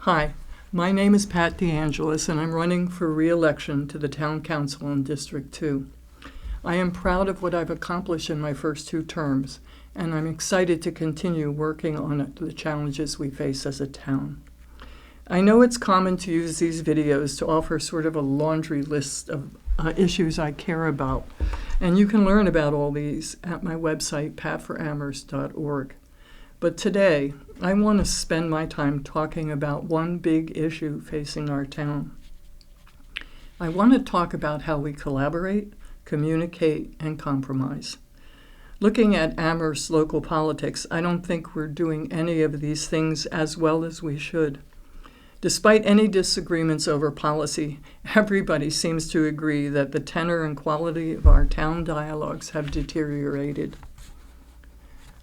Hi, my name is Pat DeAngelis, and I'm running for re-election to the Town Council in District 2. I am proud of what I've accomplished in my first 2 terms, and I'm excited to continue working on the challenges we face as a town. I know it's common to use these videos to offer sort of a laundry list of issues I care about, and you can learn about all these at my website, patforamherst.org. But today, I want to spend my time talking about one big issue facing our town. I want to talk about how we collaborate, communicate, and compromise. Looking at Amherst local politics, I don't think we're doing any of these things as well as we should. Despite any disagreements over policy, everybody seems to agree that the tenor and quality of our town dialogues have deteriorated.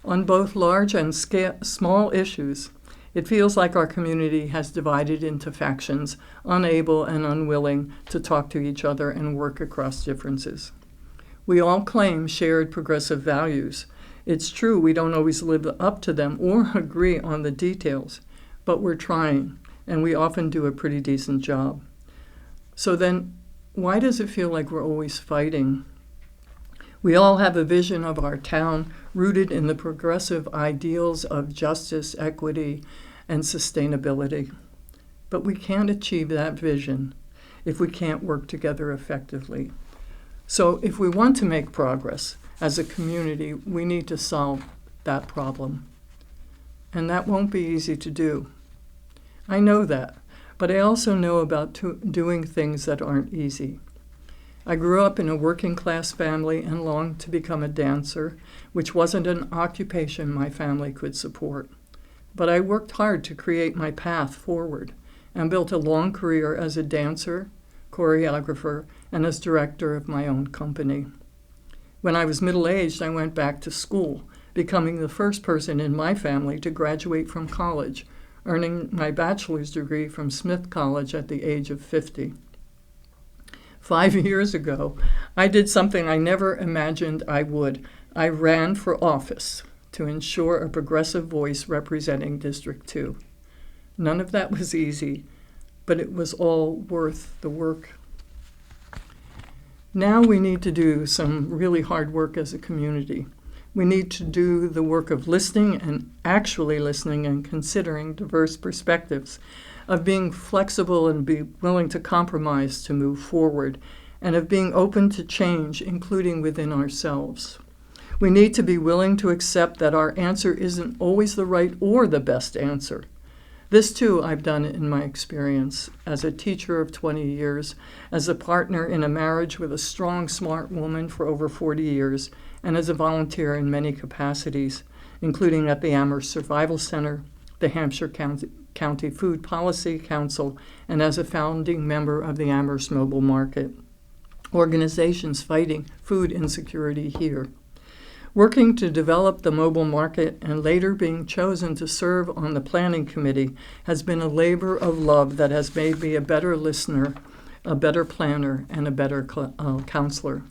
On both large and small issues, it feels like our community has divided into factions, unable and unwilling to talk to each other and work across differences. We all claim shared progressive values. It's true we don't always live up to them or agree on the details, but we're trying, and we often do a pretty decent job. So then, why does it feel like we're always fighting? We all have a vision of our town rooted in the progressive ideals of justice, equity, and sustainability. But we can't achieve that vision if we can't work together effectively. So if we want to make progress as a community, we need to solve that problem. And that won't be easy to do. I know that, but I also know about doing things that aren't easy. I grew up in a working-class family and longed to become a dancer, which wasn't an occupation my family could support. But I worked hard to create my path forward and built a long career as a dancer, choreographer, and as director of my own company. When I was middle-aged, I went back to school, becoming the first person in my family to graduate from college, earning my bachelor's degree from Smith College at the age of 50. 5 years ago, I did something I never imagined I would. I ran for office to ensure a progressive voice representing District 2. None of that was easy, but it was all worth the work. Now we need to do some really hard work as a community. We need to do the work of listening and actually listening and considering diverse perspectives, of being flexible and be willing to compromise to move forward, and of being open to change, including within ourselves. We need to be willing to accept that our answer isn't always the right or the best answer. This, too, I've done in my experience as a teacher of 20 years, as a partner in a marriage with a strong, smart woman for over 40 years, and as a volunteer in many capacities, including at the Amherst Survival Center, the Hampshire County Food Policy Council, and as a founding member of the Amherst Mobile Market, organizations fighting food insecurity here. Working to develop the mobile market and later being chosen to serve on the planning committee has been a labor of love that has made me a better listener, a better planner, and a better counselor.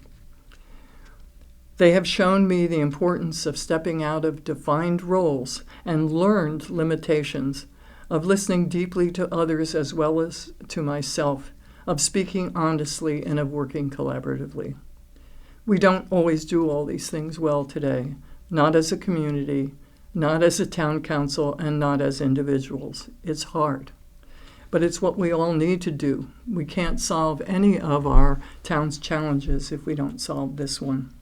They have shown me the importance of stepping out of defined roles and learned limitations, of listening deeply to others as well as to myself, of speaking honestly, and of working collaboratively. We don't always do all these things well today, not as a community, not as a town council, and not as individuals. It's hard, but it's what we all need to do. We can't solve any of our town's challenges if we don't solve this one.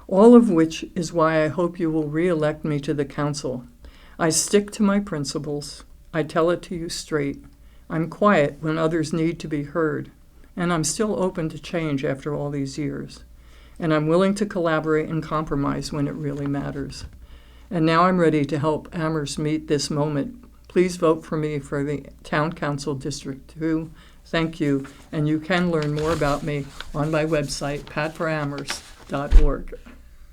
All of which is why I hope you will re-elect me to the council. I stick to my principles. I tell it to you straight. I'm quiet when others need to be heard, and I'm still open to change after all these years. And I'm willing to collaborate and compromise when it really matters. And now I'm ready to help Amherst meet this moment. Please vote for me for the Town Council District 2. Thank you, and you can learn more about me on my website, patforamherst.org.